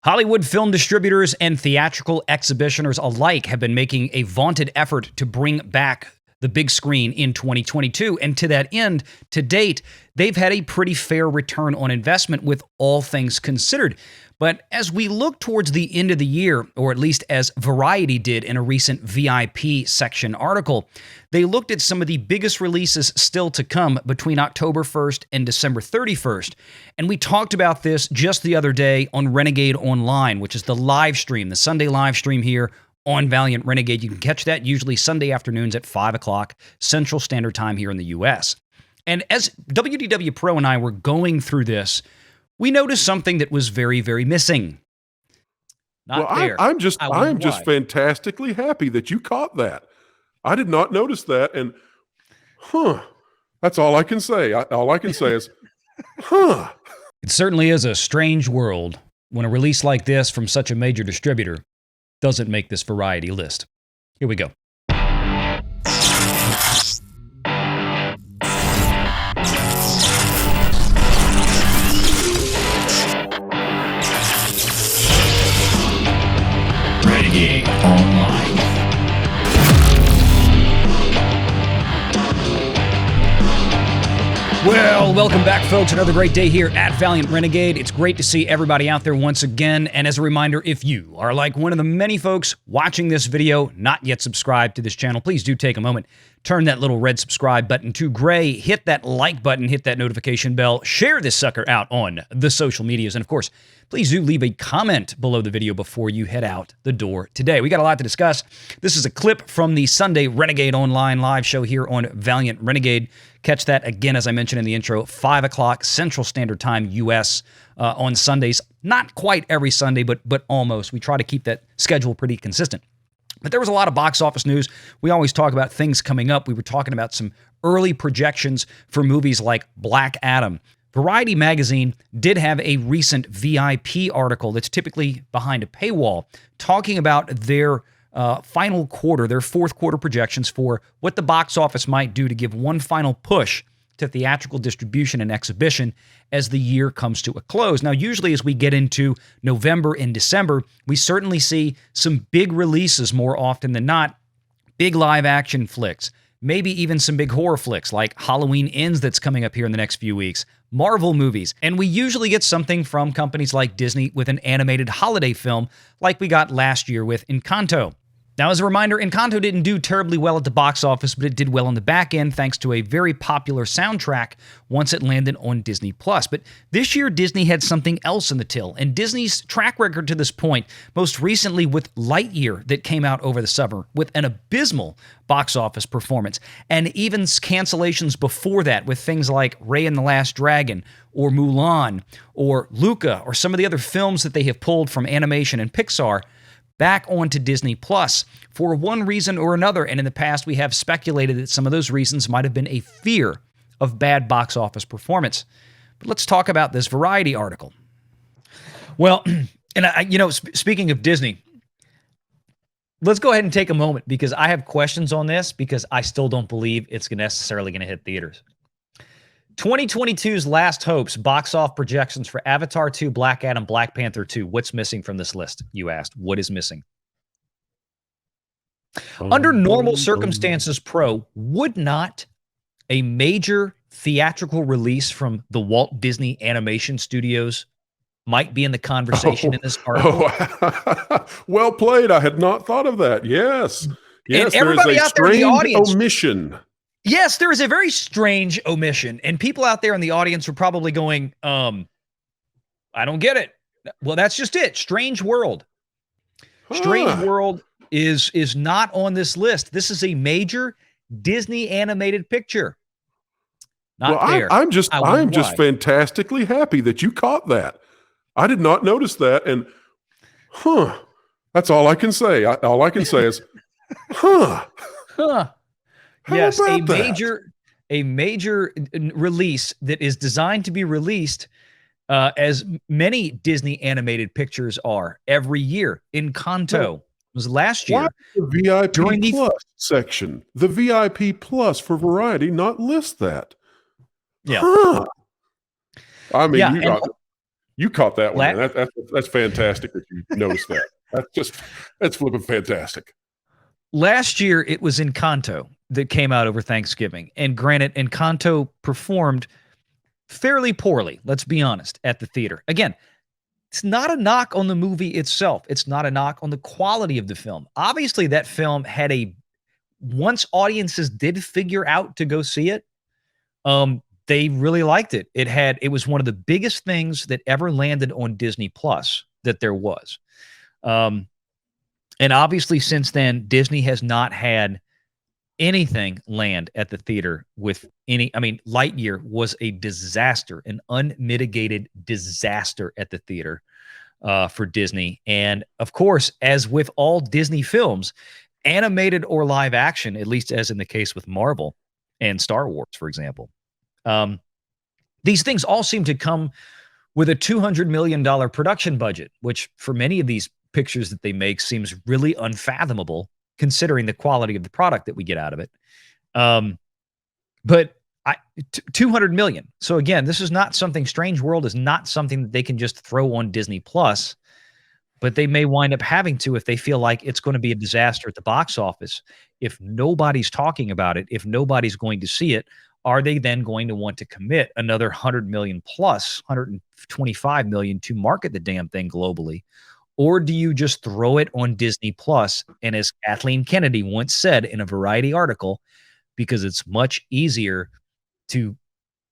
Hollywood film distributors and theatrical exhibitioners alike have been making a vaunted effort to bring back the big screen in 2022. And to that end, to date, they've had a pretty fair return on investment with all things considered. But as we look towards the end of the year, or at least as Variety did in a recent VIP section article, they looked at some of the biggest releases still to come between October 1st and December 31st. And we talked about this just the other day on Renegade Online, which is the live stream, the Sunday live stream here on Valiant Renegade. You can catch that usually Sunday afternoons at 5 o'clock Central Standard Time here in the U.S. And as WDW Pro and I were going through this, we noticed something that was very, very missing. I'm just fantastically happy that you caught that. I did not notice that, and that's all I can say. All I can say is, It certainly is a strange world when a release like this from such a major distributor doesn't make this Variety list. Here we go. Renegade Online. Well, welcome back, folks. Another great day here at Valiant Renegade. It's great to see everybody out there once again. And as a reminder, if you are like one of the many folks watching this video, not yet subscribed to this channel, please do take a moment, turn that little red subscribe button to gray, hit that like button, hit that notification bell, share this sucker out on the social medias, and of course, please do leave a comment below the video before you head out the door today. We got a lot to discuss. This is a clip from the Sunday Renegade Online live show here on Valiant Renegade. Catch that again, as I mentioned in the intro, 5 o'clock Central Standard Time, U.S. On Sundays. Not quite every Sunday, but almost. We try to keep that schedule pretty consistent. But there was a lot of box office news. We always talk about things coming up. We were talking about some early projections for movies like Black Adam. Variety magazine did have a recent VIP article that's typically behind a paywall talking about their final quarter, their fourth quarter projections for what the box office might do to give one final push to theatrical distribution and exhibition as the year comes to a close. Now, usually as we get into November and December, we certainly see some big releases more often than not, big live action flicks, maybe even some big horror flicks like Halloween Ends that's coming up here in the next few weeks, Marvel movies, and we usually get something from companies like Disney with an animated holiday film like we got last year with Encanto. Now, as a reminder, Encanto didn't do terribly well at the box office, but it did well on the back end thanks to a very popular soundtrack once it landed on Disney+. But this year, Disney had something else in the till, and Disney's track record to this point, most recently with Lightyear that came out over the summer with an abysmal box office performance, and even cancellations before that with things like Raya and the Last Dragon, or Mulan, or Luca, or some of the other films that they have pulled from animation and Pixar back onto Disney Plus for one reason or another. And in the past, we have speculated that some of those reasons might have been a fear of bad box office performance. But let's talk about this Variety article. Well, and speaking of Disney, let's go ahead and take a moment because I have questions on this because I still don't believe it's necessarily going to hit theaters. 2022's last hopes, box office projections for Avatar 2, Black Adam, Black Panther 2. What's missing from this list, you asked? What is missing? Under normal circumstances, Pro, would not a major theatrical release from the Walt Disney Animation Studios might be in the conversation in this article? Well played. I had not thought of that. Yes. Yes, and everybody out there in the audience, omission. Yes, there is a very strange omission, and people out there in the audience are probably going, I don't get it. Well, that's just it. Strange World. Strange World is not on this list. This is a major Disney animated picture. I'm just fantastically happy that you caught that. I did not notice that, and that's all I can say. All I can say is, Yes, a major release that is designed to be released as many Disney animated pictures are every year. Encanto was last year. Why the VIP Plus section, the VIP Plus for Variety, not list that? Yeah. I mean, You caught that one, man. That's fantastic that you noticed that. That's flipping fantastic. Last year, it was Encanto that came out over Thanksgiving. And granted, Encanto performed fairly poorly, let's be honest, at the theater. Again, it's not a knock on the movie itself. It's not a knock on the quality of the film. Obviously, that film had once audiences did figure out to go see it, they really liked it. It was one of the biggest things that ever landed on Disney Plus that there was. And obviously, since then, Disney has not had anything land at the theater with any. I mean, Lightyear was a disaster, an unmitigated disaster at the theater for Disney. And of course, as with all Disney films, animated or live action, at least as in the case with Marvel and Star Wars, for example, these things all seem to come with a $200 million production budget, which for many of these pictures that they make seems really unfathomable considering the quality of the product that we get out of it. But 200 million. So again, this is not something, Strange World is not something that they can just throw on Disney Plus, but they may wind up having to if they feel like it's going to be a disaster at the box office. If nobody's talking about it, if nobody's going to see it, are they then going to want to commit another 100 million plus 125 million to market the damn thing globally? Or do you just throw it on Disney Plus? And as Kathleen Kennedy once said in a Variety article, because it's much easier to,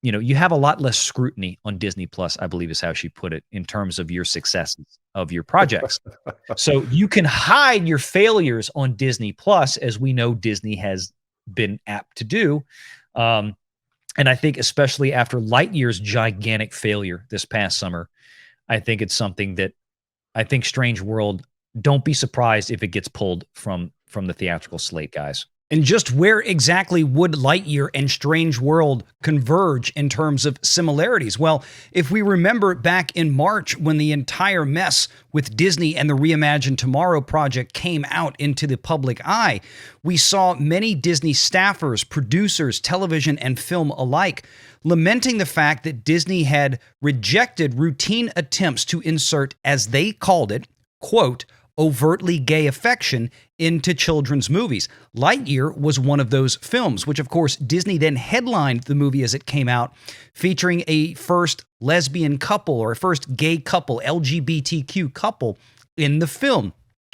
you have a lot less scrutiny on Disney Plus, I believe is how she put it, in terms of your successes of your projects. So you can hide your failures on Disney Plus, as we know Disney has been apt to do. And I think especially after Lightyear's gigantic failure this past summer, I think it's something that I think Strange World, don't be surprised if it gets pulled from the theatrical slate, guys. And just where exactly would Lightyear and Strange World converge in terms of similarities? Well, if we remember back in March when the entire mess with Disney and the Reimagine Tomorrow project came out into the public eye, we saw many Disney staffers, producers, television and film alike, lamenting the fact that Disney had rejected routine attempts to insert, as they called it, quote, overtly gay affection into children's movies. Lightyear was one of those films, which of course Disney then headlined the movie as it came out, featuring a first lesbian couple or a first gay couple, LGBTQ couple in the film.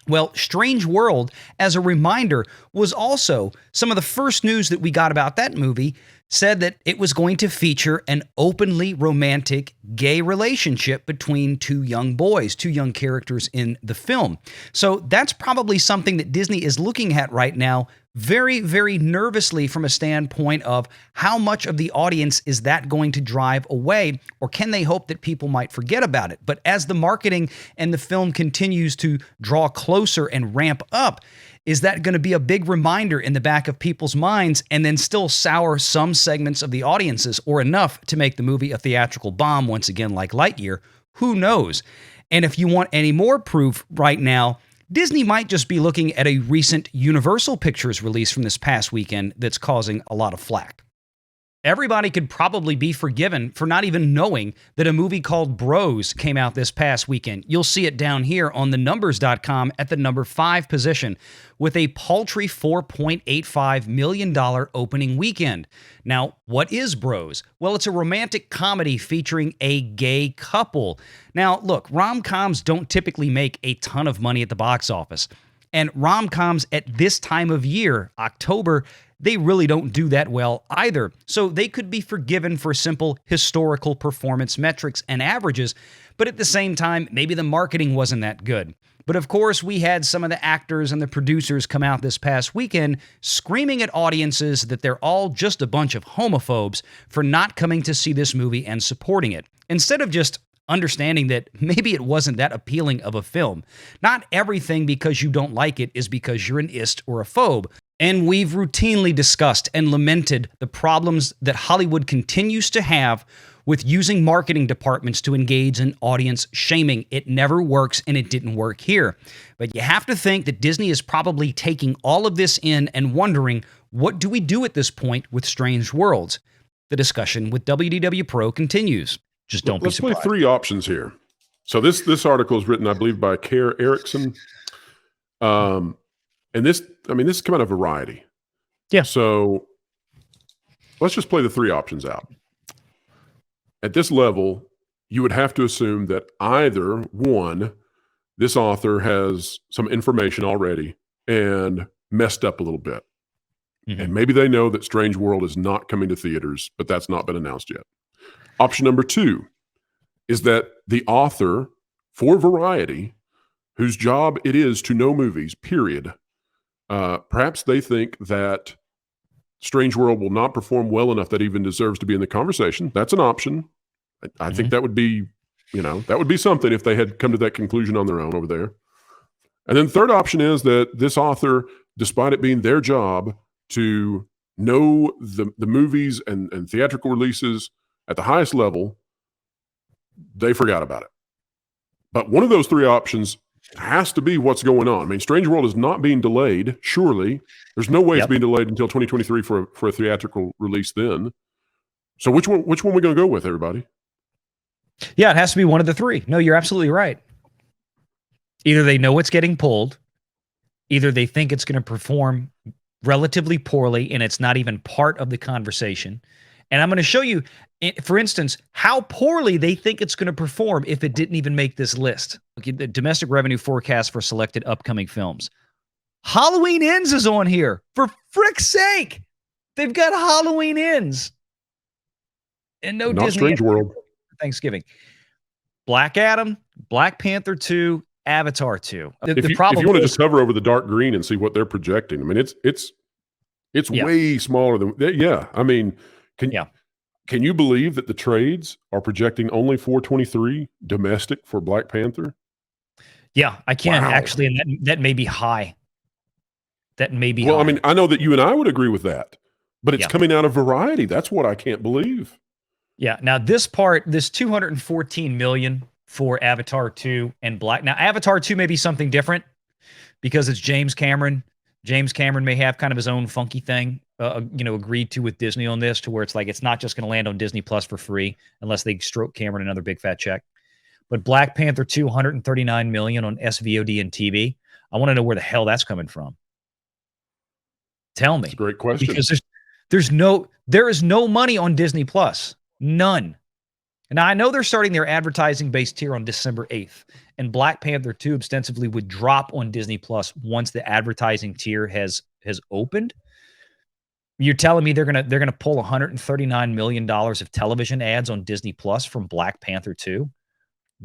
Well, Strange World, as a reminder, was also some of the first news that we got about that movie said that it was going to feature an openly romantic gay relationship between two young boys, two young characters in the film. So that's probably something that Disney is looking at right now very, very nervously from a standpoint of how much of the audience is that going to drive away, or can they hope that people might forget about it? But as the marketing and the film continues to draw closer and ramp up, is that going to be a big reminder in the back of people's minds and then still sour some segments of the audiences, or enough to make the movie a theatrical bomb once again like Lightyear? Who knows? And if you want any more proof right now, Disney might just be looking at a recent Universal Pictures release from this past weekend that's causing a lot of flack. Everybody could probably be forgiven for not even knowing that a movie called Bros came out this past weekend. You'll see it down here on thenumbers.com at the number 5 position with a paltry $4.85 million opening weekend. Now, what is Bros? Well, it's a romantic comedy featuring a gay couple. Now, look, rom-coms don't typically make a ton of money at the box office. And rom-coms at this time of year, October, they really don't do that well either. So they could be forgiven for simple historical performance metrics and averages, but at the same time, maybe the marketing wasn't that good. But of course, we had some of the actors and the producers come out this past weekend screaming at audiences that they're all just a bunch of homophobes for not coming to see this movie and supporting it, instead of just understanding that maybe it wasn't that appealing of a film. Not everything because you don't like it is because you're an ist or a phobe. And we've routinely discussed and lamented the problems that Hollywood continues to have with using marketing departments to engage in audience shaming. It never works, and it didn't work here. But you have to think that Disney is probably taking all of this in and wondering, what do we do at this point with Strange Worlds? The discussion with WDW Pro continues. Just don't be surprised. Let's play 3 options here. So this article is written, I believe, by Kerr Erickson. And this is coming out of Variety. Yeah. So let's just play the three options out. At this level, you would have to assume that either one, this author has some information already and messed up a little bit. Mm-hmm. And maybe they know that Strange World is not coming to theaters, but that's not been announced yet. Option number two is that the author for Variety, whose job it is to know movies, period, perhaps they think that Strange World will not perform well enough that even deserves to be in the conversation. That's an option. I think that would be, that would be something if they had come to that conclusion on their own over there. And then the third option is that this author, despite it being their job to know the movies and theatrical releases at the highest level, they forgot about it. But one of those three options has to be what's going on. I mean, Strange World is not being delayed, surely. There's no way it's being delayed until 2023 for a theatrical release then. So which one are we going to go with, everybody? Yeah, it has to be one of the three. No, you're absolutely right. Either they know it's getting pulled, either they think it's going to perform relatively poorly and it's not even part of the conversation. And I'm going to show you, for instance, how poorly they think it's going to perform if it didn't even make this list. Okay, the domestic revenue forecast for selected upcoming films. Halloween Ends is on here. For frick's sake. They've got Halloween Ends. And no Not Disney Strange World. Thanksgiving. Black Adam, Black Panther 2, Avatar 2. If you want to just hover over the dark green and see what they're projecting, I mean, it's way smaller than, I mean, can you believe that the trades are projecting only 423 domestic for Black Panther? Yeah, I can actually, and that may be high. That may be high. I mean, I know that you and I would agree with that, but it's coming out of Variety. That's what I can't believe. Yeah. Now this 214 million for Avatar 2 and Black. Now Avatar 2 may be something different because it's James Cameron. James Cameron may have kind of his own funky thing, agreed to with Disney on this, to where it's like it's not just going to land on Disney Plus for free unless they stroke Cameron another big fat check. But Black Panther 2, 139 million on SVOD and TV. I want to know where the hell that's coming from. Tell me. That's a great question. Because there is no money on Disney Plus. None. Now, I know they're starting their advertising-based tier on December 8th, and Black Panther 2 ostensibly would drop on Disney Plus once the advertising tier has opened. You're telling me they're gonna pull $139 million of television ads on Disney Plus from Black Panther 2?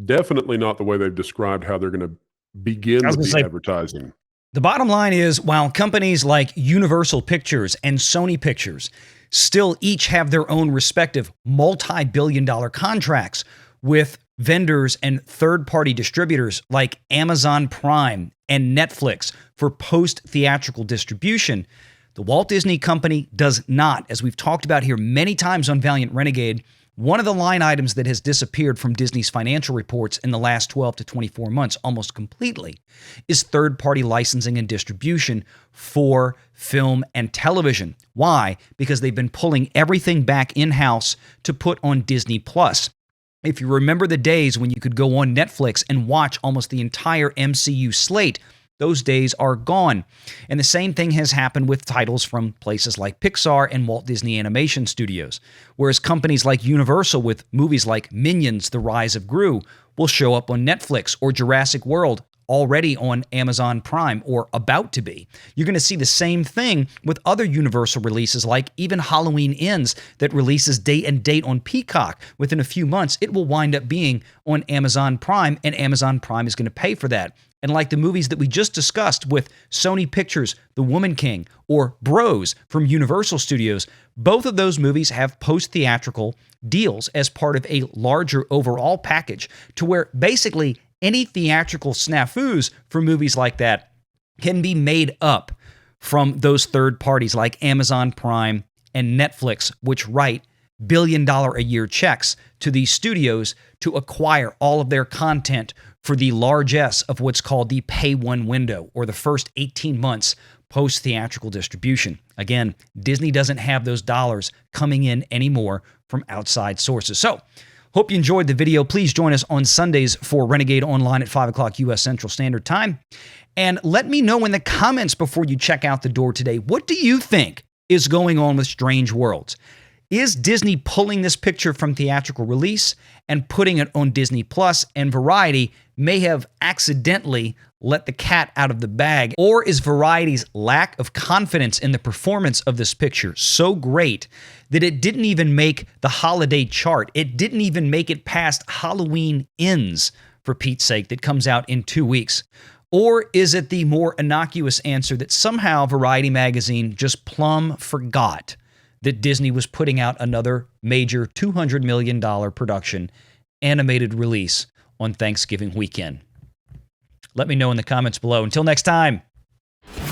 Definitely not the way they've described how they're going to begin with the advertising. The bottom line is, while companies like Universal Pictures and Sony Pictures still each have their own respective multi-billion-dollar contracts with vendors and third-party distributors like Amazon Prime and Netflix for post-theatrical distribution, the Walt Disney Company does not. As we've talked about here many times on Valiant Renegade, one of the line items that has disappeared from Disney's financial reports in the last 12 to 24 months almost completely is third-party licensing and distribution for film and television. Why? Because they've been pulling everything back in-house to put on Disney Plus. If you remember the days when you could go on Netflix and watch almost the entire MCU slate, those days are gone. And the same thing has happened with titles from places like Pixar and Walt Disney Animation Studios. Whereas companies like Universal with movies like Minions: The Rise of Gru will show up on Netflix, or Jurassic World already on Amazon Prime or about to be. You're going to see the same thing with other Universal releases, like even Halloween Ends that releases date and date on Peacock. Within a few months, it will wind up being on Amazon Prime, and Amazon Prime is going to pay for that. And like the movies that we just discussed with Sony Pictures, The Woman King, or Bros from Universal Studios, both of those movies have post-theatrical deals as part of a larger overall package, to where basically any theatrical snafus for movies like that can be made up from those third parties like Amazon Prime and Netflix, which write billion-dollar-a-year checks to these studios to acquire all of their content for the largesse of what's called the pay-one window, or the first 18 months post-theatrical distribution. Again, Disney doesn't have those dollars coming in anymore from outside sources. So Hope you enjoyed the video. Please join us on Sundays for Renegade Online at 5 o'clock U.S. Central Standard Time. And let me know in the comments before you check out the door today, what do you think is going on with Strange Worlds? Is Disney pulling this picture from theatrical release and putting it on Disney Plus, and Variety may have accidentally let the cat out of the bag? Or is Variety's lack of confidence in the performance of this picture so great that it didn't even make the holiday chart? It didn't even make it past Halloween Ends, for Pete's sake, that comes out in 2 weeks. Or is it the more innocuous answer that somehow Variety magazine just plumb forgot that Disney was putting out another major $200 million production animated release on Thanksgiving weekend? Let me know in the comments below. Until next time,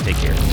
take care.